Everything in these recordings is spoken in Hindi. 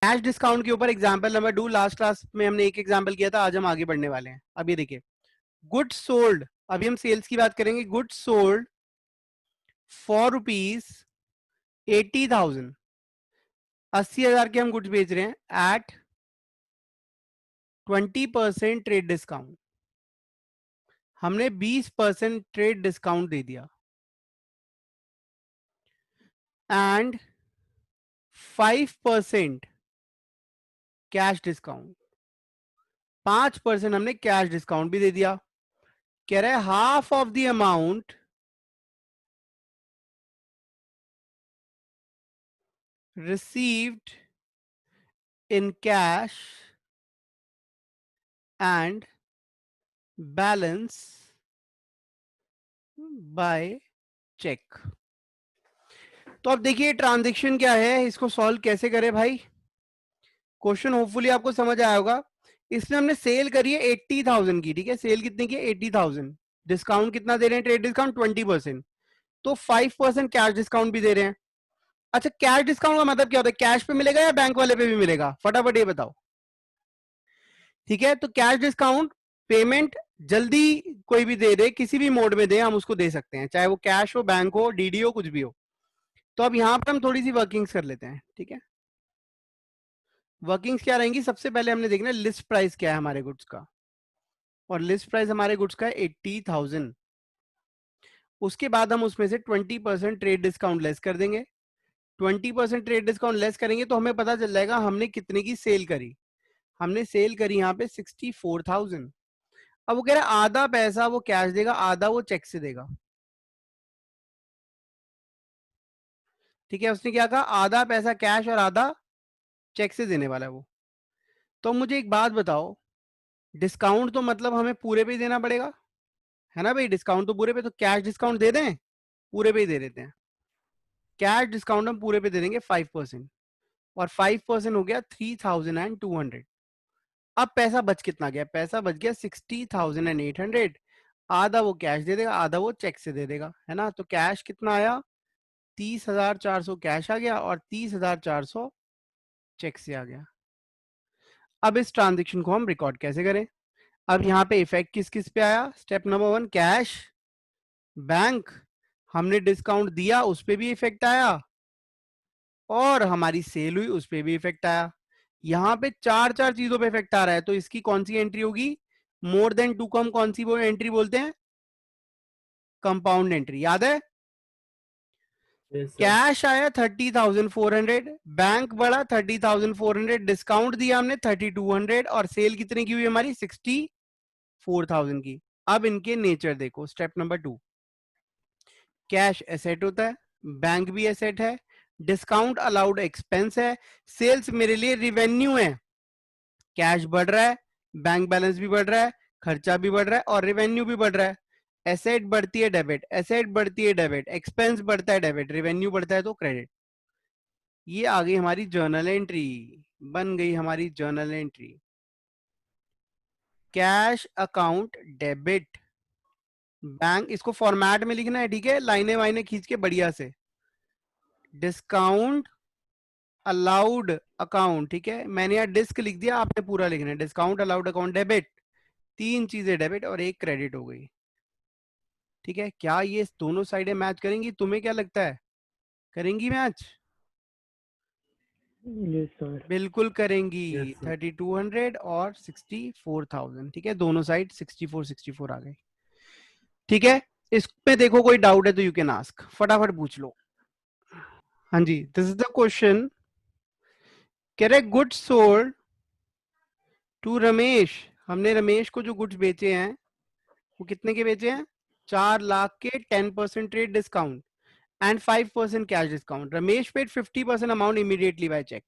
कैश डिस्काउंट के ऊपर एग्जांपल नंबर 2, लास्ट क्लास में हमने एक एग्जांपल किया था, आज हम आगे बढ़ने वाले हैं। अब ये देखिए, गुड्स सोल्ड, अभी हम सेल्स की बात करेंगे। गुड्स सोल्ड फॉर ₹80,000, 80,000 के हम गुड्स बेच रहे हैं एट 20% ट्रेड डिस्काउंट। हमने 20% ट्रेड डिस्काउंट दे दिया एंड 5% कैश डिस्काउंट, 5% हमने कैश डिस्काउंट भी दे दिया। कह रहे हैं half of the amount received in cash and balance by cheque. तो अब देखिए ट्रांजैक्शन क्या है, इसको सॉल्व कैसे करें भाई। क्वेश्चन होपफुली आपको समझ आया होगा। इसमें हमने सेल करी है 80,000 की, ठीक है। सेल कितने की? 80,000। डिस्काउंट कितना दे रहे हैं? ट्रेड डिस्काउंट 20%, तो 5% कैश डिस्काउंट भी दे रहे हैं। अच्छा, कैश डिस्काउंट का मतलब क्या होता है? कैश पे मिलेगा या बैंक वाले पे भी मिलेगा? फटाफट ये बताओ। ठीक है, तो कैश डिस्काउंट पेमेंट जल्दी कोई भी दे दे, किसी भी मोड में दे, हम उसको दे सकते हैं, चाहे वो कैश हो, बैंक हो, डीडी हो, कुछ भी हो। तो अब यहां पर हम थोड़ी सी वर्किंग्स कर लेते हैं, ठीक है। वर्किंग्स क्या रहेंगी? सबसे पहले हमने देखना लिस्ट प्राइस क्या है हमारे गुड्स का, और लिस्ट प्राइस हमारे गुड्स का है 80,000। उसके बाद हम उसमें से 20% ट्रेड डिस्काउंट लेस कर देंगे। 20% ट्रेड डिस्काउंट लेस करेंगे तो हमें पता चल जाएगा हमने कितने की सेल करी। हमने सेल करी यहाँ पे 64,000। अब वो कह रहा है आधा पैसा वो कैश देगा, आधा वो चेक से देगा। ठीक है, उसने क्या कहा? आधा पैसा कैश और आधा चेक से देने वाला है वो। तो मुझे एक बात बताओ, डिस्काउंट तो मतलब हमें पूरे पे ही देना पड़ेगा, है ना भाई? डिस्काउंट तो पूरे पे, तो कैश डिस्काउंट दे दें? पूरे पे ही दे देते हैं। कैश डिस्काउंट हम पूरे पे दे देंगे 5%, और 5% हो गया 3,200। अब पैसा बच कितना गया? पैसा बच गया 60,800। आधा वो कैश दे देगा, आधा वो चेक से दे देगा, है ना। तो कैश कितना आया? 30,400 कैश आ गया और 30,400 चेक से आ गया। अब इस ट्रांजेक्शन को हम रिकॉर्ड कैसे करें? अब यहाँ पे इफेक्ट किस किस पे आया? स्टेप नंबर 1 कैश, बैंक, हमने डिस्काउंट दिया उस पे भी इफेक्ट आया, और हमारी सेल हुई उस पे भी इफेक्ट आया। यहां पे चार चार चीजों पे इफेक्ट आ रहा है, तो इसकी कौन सी एंट्री होगी? मोर देन टू को हम कौन सी वो एंट्री बोलते हैं? कंपाउंड एंट्री, याद है? Yes sir. कैश आया 30,400, बैंक बढ़ा 30,400, डिस्काउंट दिया हमने 3,200, और सेल कितने की हुई हमारी? 64,000 की। अब इनके नेचर देखो, स्टेप नंबर 2। कैश एसेट होता है, बैंक भी एसेट है, डिस्काउंट अलाउड एक्सपेंस है, सेल्स मेरे लिए रिवेन्यू है। कैश बढ़ रहा है, बैंक बैलेंस भी बढ़ रहा है, खर्चा भी बढ़ रहा है, और रेवेन्यू भी बढ़ रहा है। एसेट बढ़ती है डेबिट, एसेट बढ़ती है डेबिट, एक्सपेंस बढ़ता है डेबिट, रेवेन्यू बढ़ता है तो क्रेडिट। ये आ गई हमारी जर्नल एंट्री, बन गई हमारी journal entry. Cash account debit bank, इसको फॉर्मेट में लिखना है, ठीक है, लाइनें वाइनें खींच के बढ़िया से। डिस्काउंट अलाउड अकाउंट, ठीक है, मैंने यहाँ डिस्क लिख दिया, आपने पूरा लिखना है। डिस्काउंट अलाउड अकाउंट डेबिट, तीन चीजें डेबिट और एक क्रेडिट हो गई। ठीक है, क्या ये दोनों साइडें मैच करेंगी? तुम्हें क्या लगता है, करेंगी मैच? Yes sir. बिल्कुल करेंगी। Yes sir. 3,200 और 64,000, ठीक है, दोनों साइड 64 आ गए। ठीक है, इसमें देखो कोई डाउट है तो यू कैन आस्क, फटाफट पूछ लो। हाँ जी, दिस इज द क्वेश्चन। कह रहे गुड्स सोल्ड टू रमेश, हमने रमेश को जो गुड्स बेचे हैं वो कितने के बेचे हैं? 4 लाख के 10% trade discount and 5% cash discount. Ramesh paid 50% amount immediately by cheque.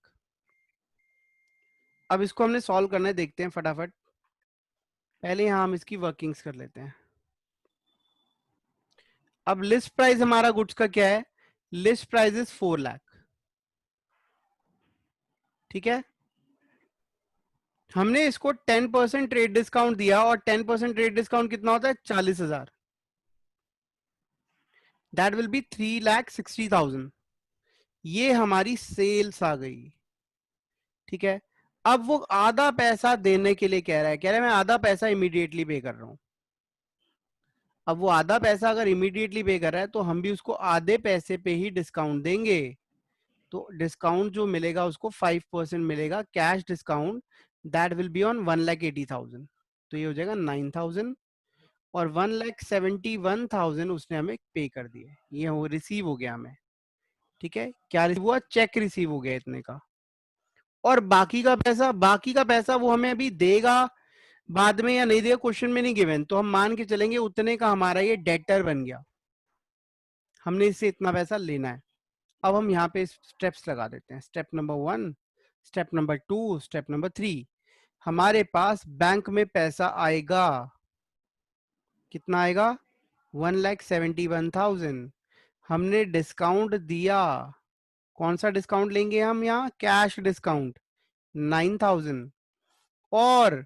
अब इसको हमने सॉल्व करना है, देखते हैं फटाफट। पहले यहां हम इसकी वर्किंग्स कर लेते हैं। अब लिस्ट प्राइस हमारा गुड्स का क्या है? लिस्ट प्राइस इज 4 लाख, ठीक है। हमने इसको 10% ट्रेड डिस्काउंट दिया, और 10% ट्रेड डिस्काउंट कितना होता है? 40,000। That will be 3,60,000। ये हमारी सेल्स आ गई, ठीक है, अब वो आधा पैसा देने के लिए कह रहा है मैं आधा पैसा इमीडिएटली पे कर रहा हूं। अब वो आधा पैसा अगर इमीडिएटली पे कर रहा है तो हम भी उसको आधे पैसे पे ही डिस्काउंट देंगे। तो डिस्काउंट जो मिलेगा उसको 5% मिलेगा cash discount, that will be on 1,80,000। तो ये हो जाएगा 9,000 और 1,71,000 उसने हमें पे कर दिए, ये वो रिसीव हो गया हमें। ठीक है, क्या रिसीव हुआ? चेक रिसीव हो गया इतने का। और बाकी का पैसा वो हमें अभी देगा बाद में या नहीं देगा, क्वेश्चन में नहीं गिवन, तो हम मान के चलेंगे उतने का हमारा ये डेटर बन गया, हमने इससे इतना पैसा लेना है। अब हम यहाँ पे स्टेप्स लगा देते हैं, step number 1, step number 2, step number 3। हमारे पास बैंक में पैसा आएगा, कितना आएगा? 1,71,000। हमने डिस्काउंट दिया, कौन सा डिस्काउंट लेंगे हम? यहाँ कैश डिस्काउंट 9,000। और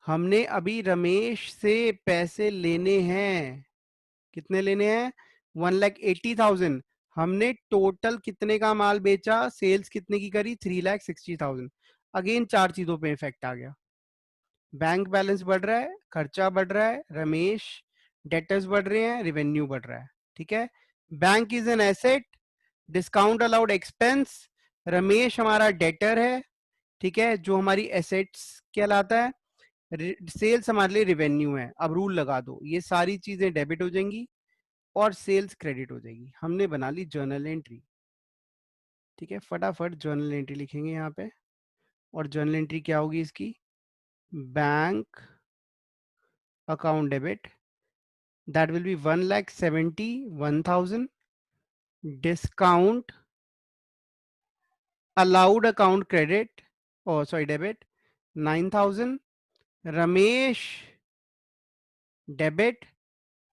हमने अभी रमेश से पैसे लेने हैं, कितने लेने हैं? 1,80,000। हमने टोटल कितने का माल बेचा, सेल्स कितने की करी? 3,60,000। अगेन चार चीजों पे इफेक्ट आ गया, बैंक बैलेंस बढ़ रहा है, खर्चा बढ़ रहा है, रमेश डेटर्स बढ़ रहे हैं, रेवेन्यू बढ़ रहा है। ठीक है, bank is an asset, discount allowed expense, Ramesh हमारा डेटर है। ठीक है, जो हमारी एसेट्स कहलाता है, सेल्स हमारे लिए रेवेन्यू है। अब रूल लगा दो, ये सारी चीजें डेबिट हो जाएंगी और सेल्स क्रेडिट हो जाएगी। हमने बना ली जर्नल एंट्री। ठीक है, फटाफट जर्नल एंट्री लिखेंगे यहाँ पे। और जर्नल एंट्री क्या होगी इसकी? Bank account debit, that will be 1,71,000, discount allowed account credit, oh sorry debit 9,000, Ramesh debit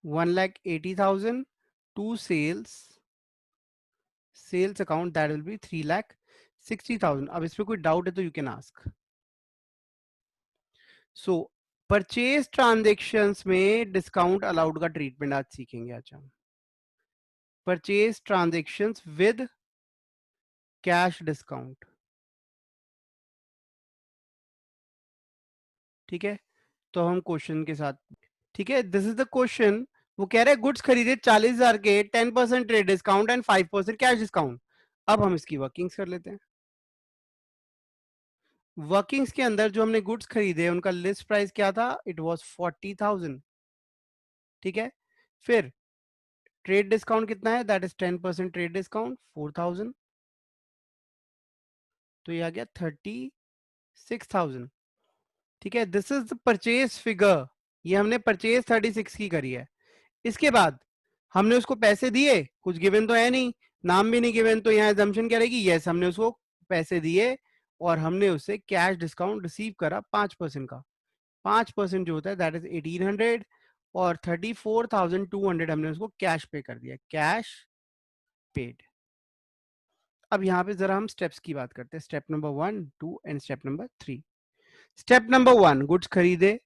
1,80,000 to sales account, that will be 3,60,000। अब इसमें कोई डाउट है तो you can ask. So purchase transactions में डिस्काउंट अलाउड का ट्रीटमेंट आज सीखेंगे। आज हम purchase transactions with cash discount. ठीक है, तो हम क्वेश्चन के साथ, ठीक है, दिस इज द क्वेश्चन। वो कह रहे हैं गुड्स खरीदे 40,000 के, 10% trade discount and 5% cash discount. अब हम इसकी वर्किंग्स कर लेते हैं। वर्किंग्स के अंदर जो हमने गुड्स खरीदे उनका लिस्ट प्राइस क्या था? It was 40,000। ठीक है, फिर ट्रेड डिस्काउंट कितना है? दैट इज 10% ट्रेड डिस्काउंट 4,000, तो ये आ गया 36,000। ठीक है, this is the purchase figure, ये हमने परचेज 36 की करी है। इसके बाद हमने उसको पैसे दिए, कुछ गिवन तो है नहीं, नाम भी नहीं गिवन, तो यहाँ एजम्पशन क्या रहेगी? यस, हमने उसको पैसे दिए और हमने उससे कैश डिस्काउंट रिसीव करा 5% का। 5% जो होता है दैट इज 1,800 और 34,200 हमने उसको कैश पे कर दिया, कैश पेड। अब यहाँ पे जरा हम स्टेप्स की बात करते हैं, step number 1, 2 and step number 3। Step number 1 goods खरीदे,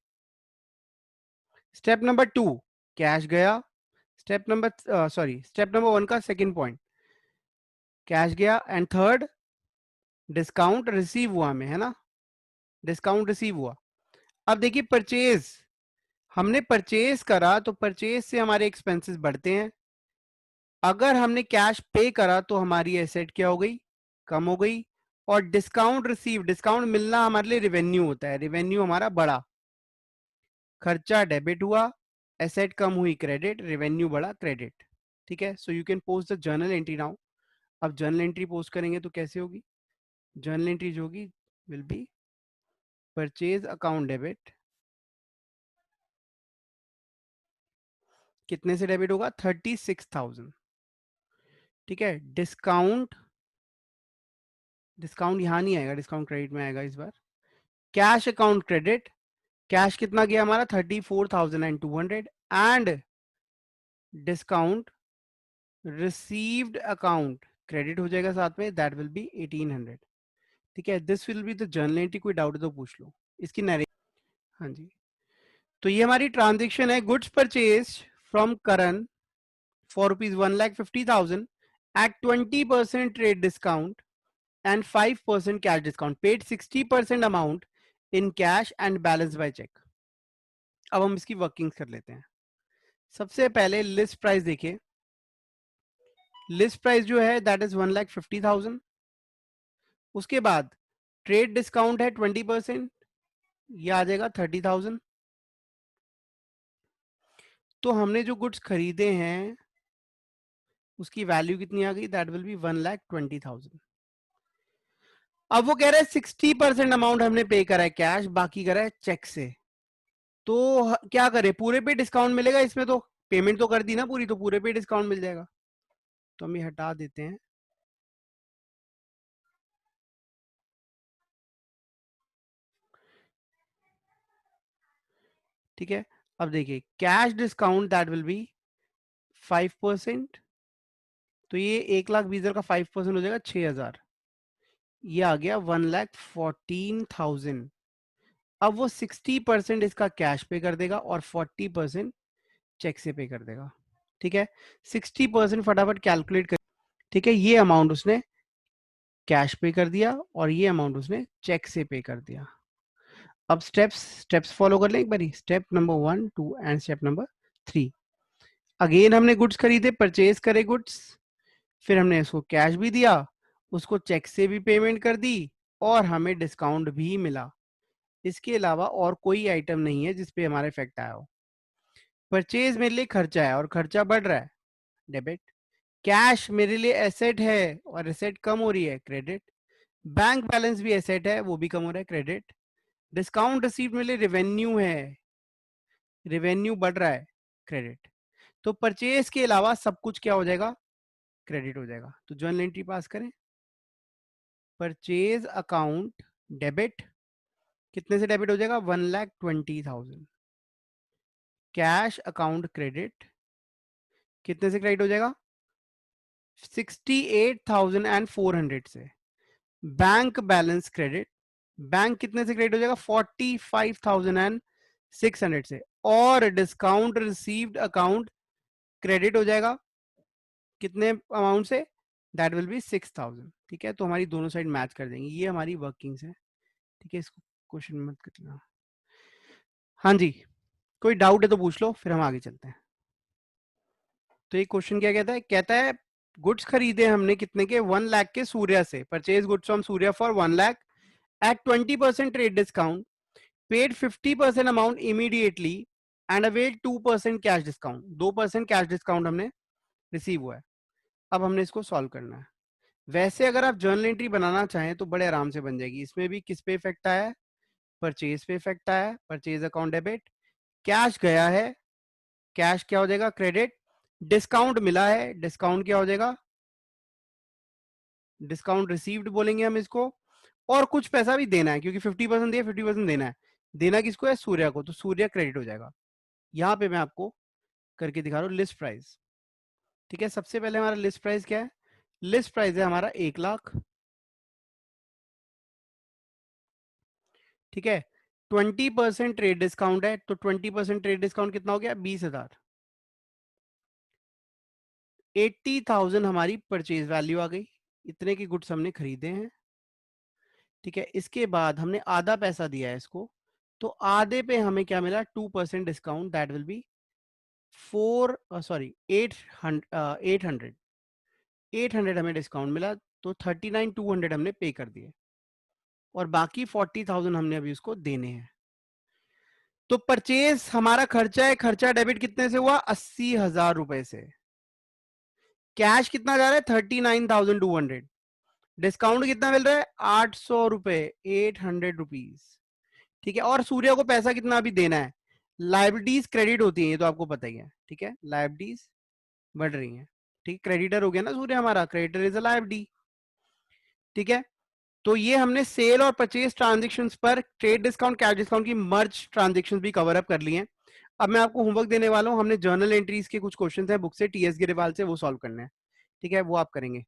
स्टेप नंबर 2 कैश गया, स्टेप नंबर स्टेप नंबर 1 का सेकंड पॉइंट कैश गया, एंड थर्ड डिस्काउंट रिसीव हुआ हमें, है ना, डिस्काउंट रिसीव हुआ। अब देखिए परचेज, हमने परचेज करा तो परचेज से हमारे एक्सपेंसेस बढ़ते हैं। अगर हमने कैश पे करा तो हमारी एसेट क्या हो गई? कम हो गई। और डिस्काउंट रिसीव, डिस्काउंट मिलना हमारे लिए रेवेन्यू होता है, रेवेन्यू हमारा बढ़ा, खर्चा डेबिट हुआ, एसेट कम हुई क्रेडिट, रेवेन्यू बढ़ा क्रेडिट। ठीक है, so you can post the journal entry now. अब जर्नल एंट्री पोस्ट करेंगे तो कैसे होगी? जर्नल एंट्री जो होगी will be purchase account debit, कितने से डेबिट होगा? 36,000। ठीक है, डिस्काउंट, डिस्काउंट यहां नहीं आएगा, डिस्काउंट क्रेडिट में आएगा इस बार। कैश अकाउंट क्रेडिट, कैश कितना गया हमारा? 34,200 and discount received account credit हो जाएगा साथ में, दैट विल बी 1,800। ठीक है, this will be the journal entry, कोई डाउट है तो पूछ लो इसकी नरेशन। हाँ जी, तो ये हमारी ट्रांजेक्शन है, goods purchase from Karan for rupees 1,50,000 at 20% trade discount and 5% cash discount. Paid 60% amount in cash and balance by check. अब हम इसकी वर्किंग्स कर लेते हैं. सबसे पहले लिस्ट प्राइस देखिए. लिस्ट प्राइस जो है दैट इज 1,50,000. उसके बाद ट्रेड डिस्काउंट है 20%, ये आ जाएगा 30,000. तो हमने जो गुड्स खरीदे हैं उसकी वैल्यू कितनी आ गई, दैट विल बी 1,20,000. अब वो कह रहा है 60% अमाउंट हमने पे करा है कैश, बाकी करा है चेक से. तो क्या करें, पूरे पे डिस्काउंट मिलेगा इसमें, तो पेमेंट तो कर दी ना पूरी, तो पूरे पे डिस्काउंट मिल जाएगा. तो हम ये हटा देते हैं. ठीक है. अब देखिए cash discount that will B 5%. तो ये 1,20,000 का 5% हो जाएगा 6,000. ये आ गया 1,14,000. अब वो 60% इसका कैश पे कर देगा और 40% चेक से पे कर देगा. ठीक है. 60% फटाफट कैलकुलेट कर. ठीक है, ये अमाउंट उसने कैश पे कर दिया और ये अमाउंट उसने चेक से पे कर दिया. अब स्टेप्स फॉलो कर लें एक बारी. Step number 1, 2 and step number 3. Again हमने गुड्स खरीदे, परचेज करे गुड्स, फिर हमने इसको कैश भी दिया, उसको चेक से भी पेमेंट कर दी और हमें डिस्काउंट भी मिला. इसके अलावा और कोई आइटम नहीं है जिसपे हमारा इफेक्ट आया हो. परचेज मेरे लिए खर्चा है और खर्चा बढ़ रहा है, डेबिट. कैश मेरे लिए एसेट है और एसेट कम हो रही है, क्रेडिट. बैंक बैलेंस भी एसेट है, वो भी कम हो रहा है, क्रेडिट. डिस्काउंट रिसीव मेरे लिए रेवेन्यू है, रेवेन्यू बढ़ रहा है, क्रेडिट. तो परचेज के अलावा सब कुछ क्या हो जाएगा, क्रेडिट हो जाएगा. तो जर्नल एंट्री पास करें. परचेज अकाउंट डेबिट, कितने से डेबिट हो जाएगा, 1,20,000. कैश अकाउंट क्रेडिट, कितने से क्रेडिट हो जाएगा, 68,400 से. बैंक बैलेंस क्रेडिट, बैंक कितने से क्रेडिट हो जाएगा, 45,600 से. और डिस्काउंट रिसीव्ड अकाउंट क्रेडिट हो जाएगा कितने अमाउंट से, दैट विल बी 6,000. ठीक है. तो हमारी दोनों साइड मैच कर देंगे. ये हमारी वर्किंग्स है. ठीक है, इसको क्वेश्चन मत करना. हाँ जी, कोई डाउट है तो पूछ लो, फिर हम आगे चलते हैं. तो ये क्वेश्चन क्या कहता है, कहता है गुड्स खरीदे हमने कितने के, 1 लाख के सूर्या से. Purchase goods from Surya for 1 lakh at 20% trade discount. Paid 50% amount immediately and avail 2% cash discount. 2% cash discount हमने रिसीव हुआ है. अब हमने इसको सॉल्व करना है. वैसे अगर आप जर्नल एंट्री बनाना चाहें तो बड़े आराम से बन जाएगी. इसमें भी किस पे इफेक्ट आया है, परचेज पे इफेक्ट आया है, परचेज अकाउंट डेबिट. कैश गया है, कैश क्या हो जाएगा, क्रेडिट. डिस्काउंट मिला है, डिस्काउंट क्या हो जाएगा, डिस्काउंट रिसीव्ड बोलेंगे हम इसको. और कुछ पैसा भी देना है क्योंकि 50% दिया, 50% देना है. देना किसको है, सूर्या को, तो सूर्या क्रेडिट हो जाएगा. यहां पे मैं आपको करके दिखा रहा हूँ लिस्ट प्राइस. ठीक है. सबसे पहले हमारा लिस्ट प्राइस क्या है, लिस्ट प्राइस है हमारा 1 लाख. ठीक है. 20% ट्रेड डिस्काउंट है, तो 20% ट्रेड डिस्काउंट कितना हो गया, 20,000. 80,000 हमारी परचेज वैल्यू आ गई. इतने की गुड्स हमने खरीदे हैं. ठीक है. इसके बाद हमने आधा पैसा दिया है इसको, तो आधे पे हमें क्या मिला, 2% डिस्काउंट, दैट विल बी 800. 800 हमें डिस्काउंट मिला, तो 39,200 हमने पे कर दिए और बाकी 40,000 हमने अभी उसको देने हैं. तो परचेज हमारा खर्चा है, खर्चा डेबिट कितने से हुआ, 80,000 रुपए से. कैश कितना जा रहा है, 39,200. डिस्काउंट कितना मिल रहा है, 800 रुपए, 800 रुपीज. ठीक है. और सूर्य को पैसा कितना अभी देना है. लाइबिलिटीज क्रेडिट होती है, ये तो आपको पता ही है. ठीक है. लाइबिलिटीज बढ़ रही है. ठीक है. क्रेडिटर हो गया ना सूर्य हमारा, क्रेडिटर इज अ लाइबिलिटी. ठीक है. तो ये हमने सेल और परचेज ट्रांजेक्शन्स पर ट्रेड डिस्काउंट, कैश डिस्काउंट की मर्ज ट्रांजेक्शन्स भी कवर अप कर लिए हैं. अब मैं आपको होमवर्क देने वाला हूं. हमने जर्नल एंट्रीज के कुछ क्वेश्चंस हैं बुक से, टीएस गिरेवाल से, वो सॉल्व करने हैं. ठीक है, वो आप करेंगे.